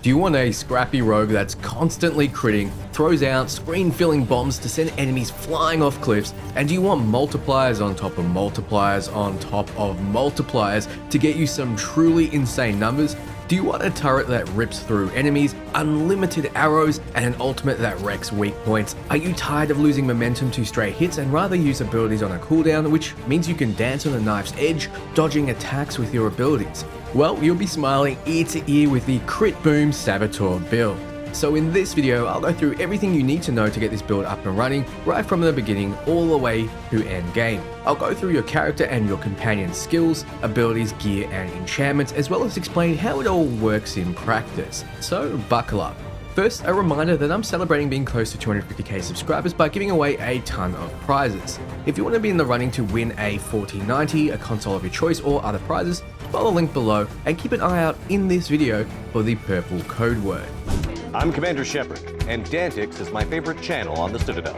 Do you want a scrappy rogue that's constantly critting, throws out screen-filling bombs to send enemies flying off cliffs, and do you want multipliers on top of multipliers on top of multipliers to get you some truly insane numbers? Do you want a turret that rips through enemies, unlimited arrows, and an ultimate that wrecks weak points? Are you tired of losing momentum to stray hits and rather use abilities on a cooldown, which means you can dance on the knife's edge, dodging attacks with your abilities? Well, you'll be smiling ear to ear with the Crit Boom Saboteur build. So in this video, I'll go through everything you need to know to get this build up and running, right from the beginning all the way to end game. I'll go through your character and your companion's skills, abilities, gear, and enchantments, as well as explain how it all works in practice. So buckle up. First, a reminder that I'm celebrating being close to 250k subscribers by giving away a ton of prizes. If you want to be in the running to win a 4090, a console of your choice, or other prizes, follow the link below and keep an eye out in this video for the purple code word. I'm Commander Shepard, and Dantix is my favorite channel on the Citadel.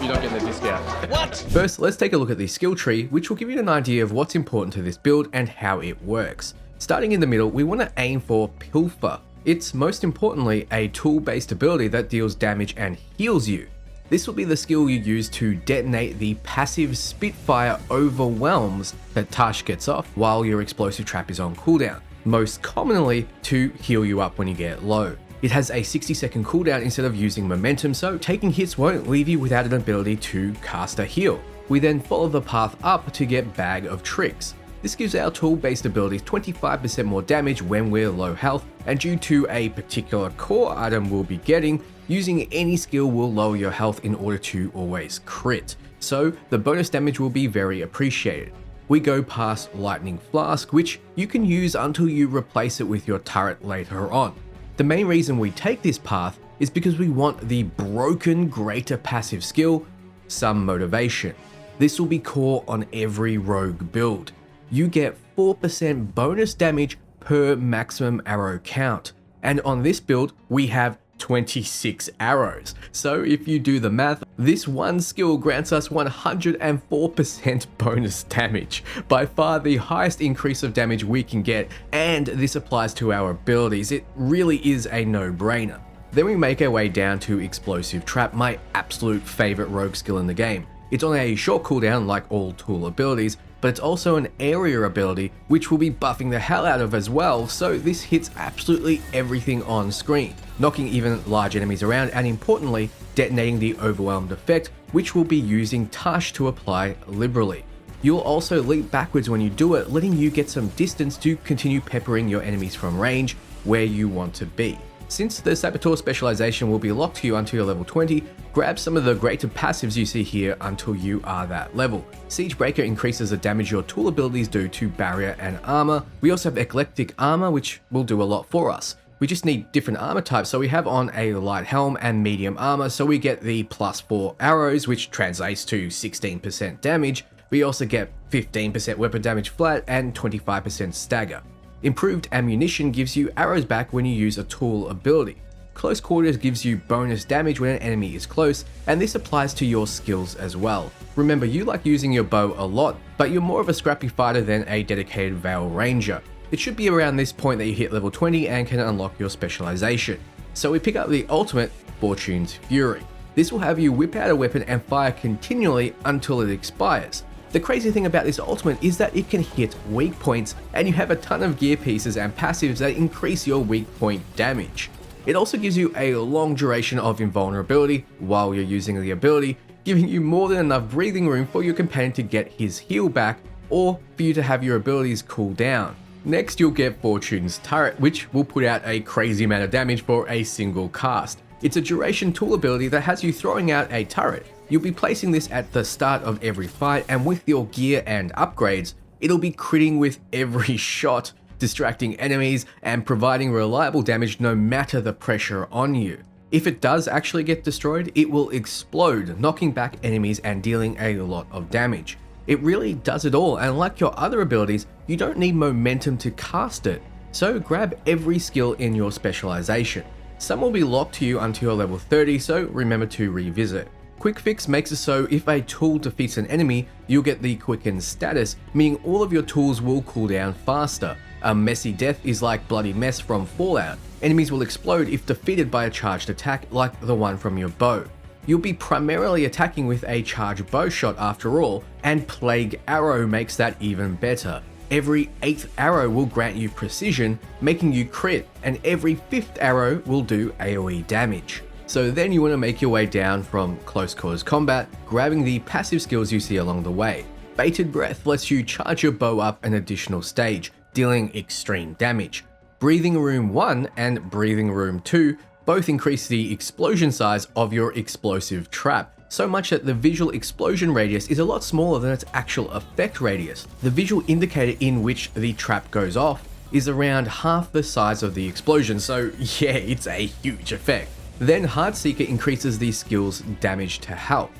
You don't get the discount. What? First, let's take a look at the skill tree, which will give you an idea of what's important to this build and how it works. Starting in the middle, we want to aim for Pilfer. It's most importantly a tool-based ability that deals damage and heals you. This will be the skill you use to detonate the passive Spitfire Overwhelms that Taash gets off while your explosive trap is on cooldown, most commonly to heal you up when you get low. It has a 60-second cooldown instead of using momentum, so taking hits won't leave you without an ability to cast a heal. We then follow the path up to get Bag of Tricks. This gives our tool-based abilities 25% more damage when we're low health, and due to a particular core item we'll be getting, using any skill will lower your health in order to always crit. So the bonus damage will be very appreciated. We go past Lightning Flask, which you can use until you replace it with your turret later on. The main reason we take this path is because we want the broken greater passive skill, Some Motivation. This will be core on every rogue build. You get 4% bonus damage per maximum arrow count. And on this build, we have 26 arrows. So if you do the math, this one skill grants us 104% bonus damage, by far the highest increase of damage we can get, and this applies to our abilities. It really is a no-brainer. Then we make our way down to Explosive Trap, my absolute favorite rogue skill in the game. It's on a short cooldown like all tool abilities, but it's also an area ability which we'll be buffing the hell out of as well, so this hits absolutely everything on screen, knocking even large enemies around and importantly detonating the overwhelmed effect, which we'll be using Taash to apply liberally. You'll also leap backwards when you do it, letting you get some distance to continue peppering your enemies from range where you want to be. Since the Saboteur Specialization will be locked to you until you're level 20, grab some of the greater passives you see here until you are that level. Siege Breaker increases the damage your tool abilities do to barrier and armor. We also have Eclectic Armor, which will do a lot for us. We just need different armor types, so we have on a light helm and medium armor, so we get the +4 arrows, which translates to 16% damage. We also get 15% weapon damage flat and 25% stagger. Improved Ammunition gives you arrows back when you use a tool ability. Close Quarters gives you bonus damage when an enemy is close, and this applies to your skills as well. Remember, you like using your bow a lot, but you're more of a scrappy fighter than a dedicated Veil Ranger. It should be around this point that you hit level 20 and can unlock your specialization. So we pick up the ultimate, Fortune's Fury. This will have you whip out a weapon and fire continually until it expires. The crazy thing about this ultimate is that it can hit weak points, and you have a ton of gear pieces and passives that increase your weak point damage. It also gives you a long duration of invulnerability while you're using the ability, giving you more than enough breathing room for your companion to get his heal back, or for you to have your abilities cool down. Next, you'll get Fortune's Turret, which will put out a crazy amount of damage for a single cast. It's a duration tool ability that has you throwing out a turret. You'll be placing this at the start of every fight, and with your gear and upgrades, it'll be critting with every shot, distracting enemies and providing reliable damage no matter the pressure on you. If it does actually get destroyed, it will explode, knocking back enemies and dealing a lot of damage. It really does it all, and like your other abilities, you don't need momentum to cast it, so grab every skill in your specialization. Some will be locked to you until you're level 30, so remember to revisit. Quick Fix makes it so if a tool defeats an enemy, you'll get the Quicken status, meaning all of your tools will cool down faster. A Messy Death is like Bloody Mess from Fallout. Enemies will explode if defeated by a charged attack like the one from your bow. You'll be primarily attacking with a charged bow shot after all, and Plague Arrow makes that even better. Every 8th arrow will grant you precision, making you crit, and every 5th arrow will do AoE damage. So then you want to make your way down from close quarters combat, grabbing the passive skills you see along the way. Bated Breath lets you charge your bow up an additional stage, dealing extreme damage. Breathing Room 1 and Breathing Room 2 both increase the explosion size of your explosive trap, so much that the visual explosion radius is a lot smaller than its actual effect radius. The visual indicator in which the trap goes off is around half the size of the explosion, so yeah, it's a huge effect. Then Heartseeker increases the skill's damage to health.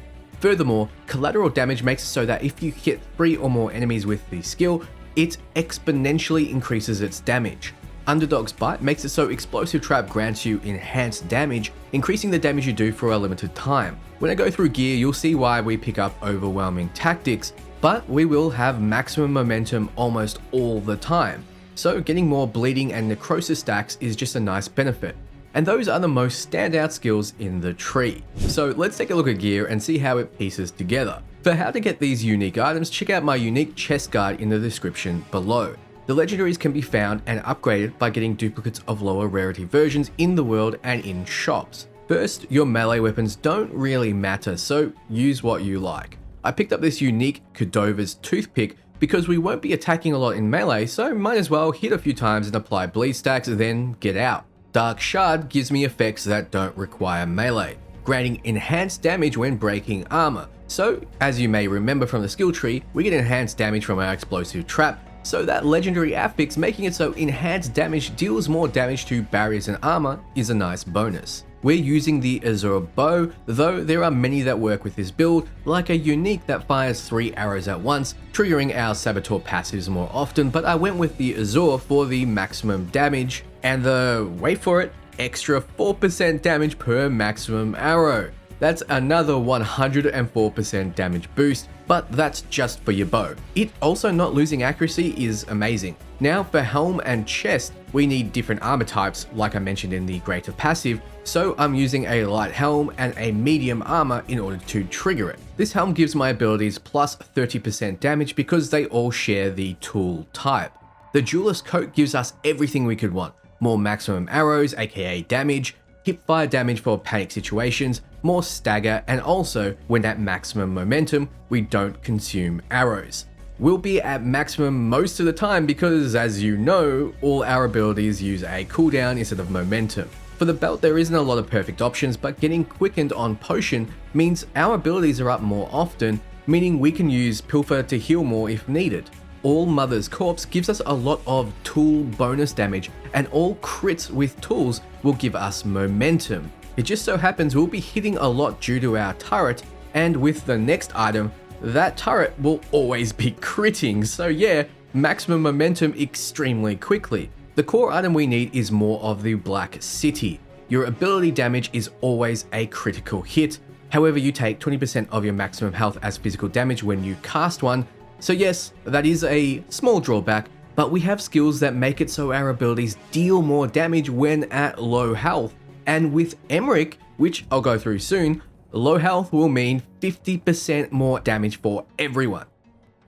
Furthermore, collateral damage makes it so that if you hit 3 or more enemies with the skill, it exponentially increases its damage. Underdog's Bite makes it so Explosive Trap grants you enhanced damage, increasing the damage you do for a limited time. When I go through gear, you'll see why we pick up Overwhelming Tactics, but we will have maximum momentum almost all the time. So getting more bleeding and necrosis stacks is just a nice benefit. And those are the most standout skills in the tree. So let's take a look at gear and see how it pieces together. For how to get these unique items, check out my unique chest guide in the description below. The legendaries can be found and upgraded by getting duplicates of lower rarity versions in the world and in shops. First, your melee weapons don't really matter, so use what you like. I picked up this unique Cordova's Toothpick because we won't be attacking a lot in melee, so might as well hit a few times and apply bleed stacks, then get out. Dark Shard gives me effects that don't require melee, granting enhanced damage when breaking armor. So, as you may remember from the skill tree, we get enhanced damage from our explosive trap, so that legendary affix making it so enhanced damage deals more damage to barriers and armor is a nice bonus. We're using the Azure Bow, though there are many that work with this build, like a unique that fires 3 arrows at once, triggering our Saboteur passives more often, but I went with the Azure for the maximum damage, and the, wait for it, extra 4% damage per maximum arrow. That's another 104% damage boost, but that's just for your bow. It also not losing accuracy is amazing. Now for helm and chest, we need different armor types like I mentioned in the greater passive, so I'm using a light helm and a medium armor in order to trigger it. This helm gives my abilities plus 30% damage because they all share the tool type. The Duelist Coat gives us everything we could want. More maximum arrows, aka damage, hipfire damage for panic situations, more stagger, and also when at maximum momentum, we don't consume arrows. We'll be at maximum most of the time because, as you know, all our abilities use a cooldown instead of momentum. For the belt, there isn't a lot of perfect options, but getting quickened on potion means our abilities are up more often, meaning we can use Pilfer to heal more if needed. All Mother's Corpse gives us a lot of tool bonus damage, and all crits with tools will give us momentum. It just so happens we'll be hitting a lot due to our turret, and with the next item, that turret will always be critting, so yeah, maximum momentum extremely quickly. The core item we need is more of the Black City. Your ability damage is always a critical hit, however you take 20% of your maximum health as physical damage when you cast one, so yes, that is a small drawback, but we have skills that make it so our abilities deal more damage when at low health. And with Emmrich, which I'll go through soon, low health will mean 50% more damage for everyone.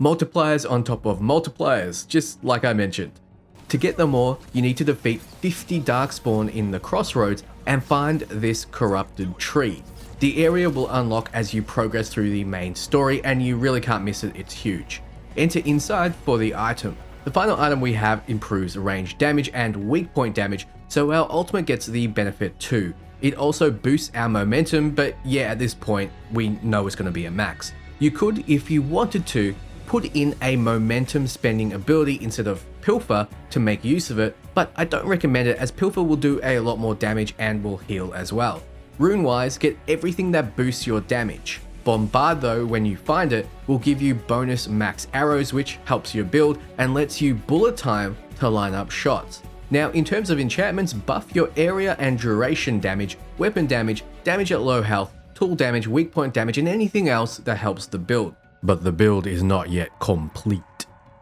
Multipliers on top of multipliers, just like I mentioned. To get them all, you need to defeat 50 Darkspawn in the Crossroads and find this corrupted tree. The area will unlock as you progress through the main story, and you really can't miss it, it's huge. Enter inside for the item. The final item we have improves range damage and weak point damage, so our ultimate gets the benefit too. It also boosts our momentum, but yeah, at this point, we know it's going to be a max. You could, if you wanted to, put in a momentum spending ability instead of Pilfer to make use of it, but I don't recommend it as Pilfer will do a lot more damage and will heal as well. Rune-wise, get everything that boosts your damage. Bombard though, when you find it, will give you bonus max arrows which helps your build and lets you bullet time to line up shots. Now in terms of enchantments, buff your area and duration damage, weapon damage, damage at low health, tool damage, weak point damage, and anything else that helps the build. But the build is not yet complete.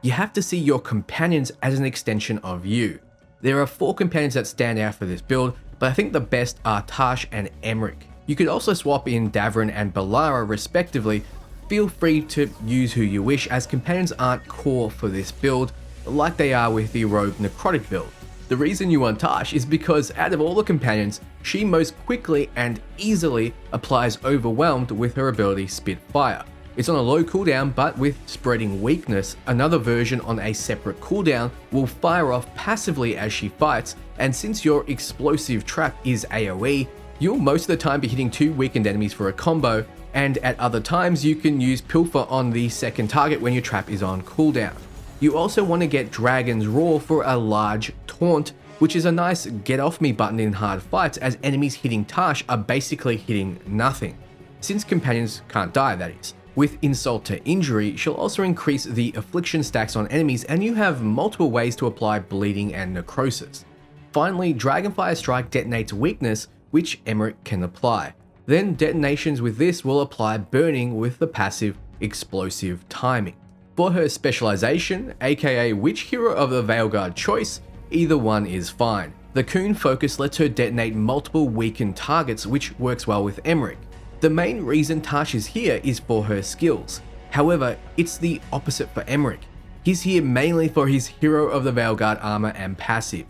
You have to see your companions as an extension of you. There are 4 companions that stand out for this build, but I think the best are Taash and Emmrich. You could also swap in Davrin and Balara respectively. Feel free to use who you wish, as companions aren't core for this build like they are with the rogue necrotic build. The reason you want Taash is because out of all the companions, she most quickly and easily applies Overwhelmed with her ability Spitfire. It's on a low cooldown, but with Spreading Weakness, another version on a separate cooldown will fire off passively as she fights, and since your explosive trap is AoE, you'll most of the time be hitting 2 weakened enemies for a combo, and at other times you can use Pilfer on the second target when your trap is on cooldown. You also want to get Dragon's Roar for a large taunt, which is a nice get off me button in hard fights, as enemies hitting Taash are basically hitting nothing. Since companions can't die, that is. With Insult to Injury, she'll also increase the affliction stacks on enemies, and you have multiple ways to apply bleeding and necrosis. Finally, Dragonfire Strike detonates weakness, which Emmrich can apply. Then detonations with this will apply burning with the passive Explosive Timing. For her specialization, aka which hero of the Veilguard choice, either one is fine. The Coon focus lets her detonate multiple weakened targets, which works well with Emmrich. The main reason Taash is here is for her skills. However, it's the opposite for Emmrich. He's here mainly for his Hero of the Veilguard armor and passive.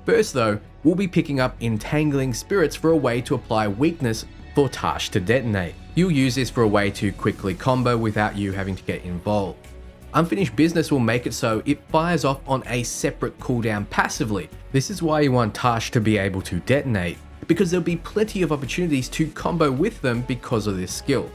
First though, we'll be picking up Entangling Spirits for a way to apply weakness for Taash to detonate. You'll use this for a way to quickly combo without you having to get involved. Unfinished Business will make it so it fires off on a separate cooldown passively. This is why you want Taash to be able to detonate, because there'll be plenty of opportunities to combo with them because of this skill,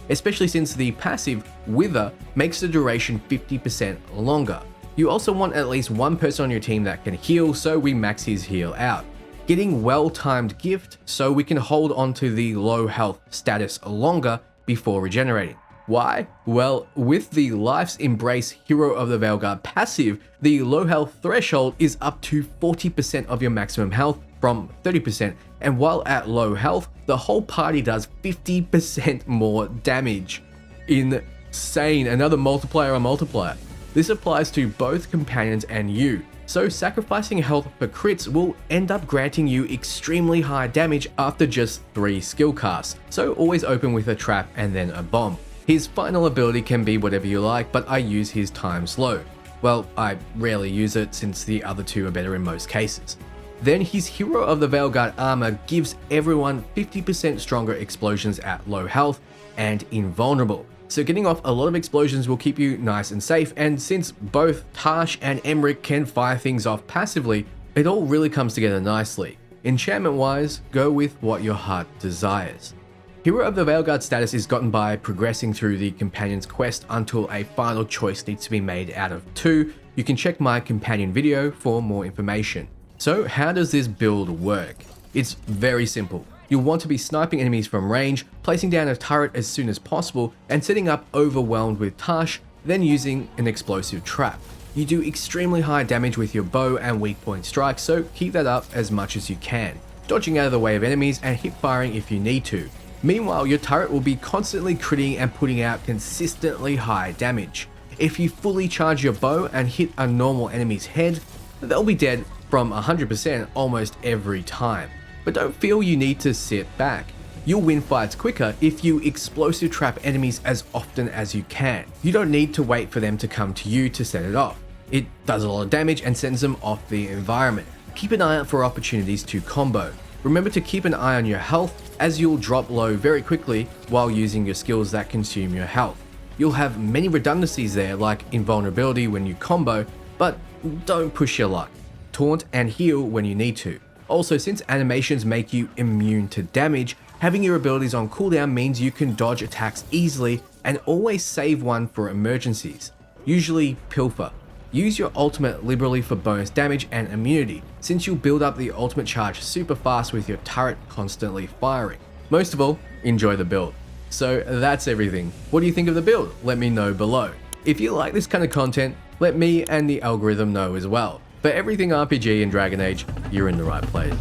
especially since the passive Wither makes the duration 50% longer. You also want at least one person on your team that can heal, so we max his heal out. Getting well-timed Gift so we can hold onto the low health status longer before regenerating. Why? Well, with the Life's Embrace Hero of the Veilguard passive, the low health threshold is up to 40% of your maximum health from 30%, and while at low health, the whole party does 50% more damage. Insane, another multiplier on multiplier. This applies to both companions and you, so sacrificing health for crits will end up granting you extremely high damage after just 3 skill casts, so always open with a trap and then a bomb. His final ability can be whatever you like, but I use his time slow. Well, I rarely use it since the other 2 are better in most cases. Then his Hero of the Veilguard armor gives everyone 50% stronger explosions at low health and invulnerable. So getting off a lot of explosions will keep you nice and safe, and since both Taash and Emmrich can fire things off passively, it all really comes together nicely. Enchantment wise, go with what your heart desires. Hero of the Veilguard status is gotten by progressing through the companion's quest until a final choice needs to be made out of 2. You can check my companion video for more information. So how does this build work? It's very simple. You'll want to be sniping enemies from range, placing down a turret as soon as possible, and setting up Overwhelmed with Taash, then using an explosive trap. You do extremely high damage with your bow and weak point strikes, so keep that up as much as you can, dodging out of the way of enemies and hip firing if you need to. Meanwhile, your turret will be constantly critting and putting out consistently high damage. If you fully charge your bow and hit a normal enemy's head, they'll be dead from 100% almost every time. But don't feel you need to sit back. You'll win fights quicker if you explosive trap enemies as often as you can. You don't need to wait for them to come to you to set it off. It does a lot of damage and sends them off the environment. Keep an eye out for opportunities to combo. Remember to keep an eye on your health, as you'll drop low very quickly while using your skills that consume your health. You'll have many redundancies there, like invulnerability when you combo, but don't push your luck. Taunt and heal when you need to. Also, since animations make you immune to damage, having your abilities on cooldown means you can dodge attacks easily and always save one for emergencies. Usually Pilfer. Use your ultimate liberally for bonus damage and immunity, since you'll build up the ultimate charge super fast with your turret constantly firing. Most of all, enjoy the build. So that's everything. What do you think of the build? Let me know below. If you like this kind of content, let me and the algorithm know as well. For everything RPG and Dragon Age, you're in the right place.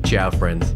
Ciao friends.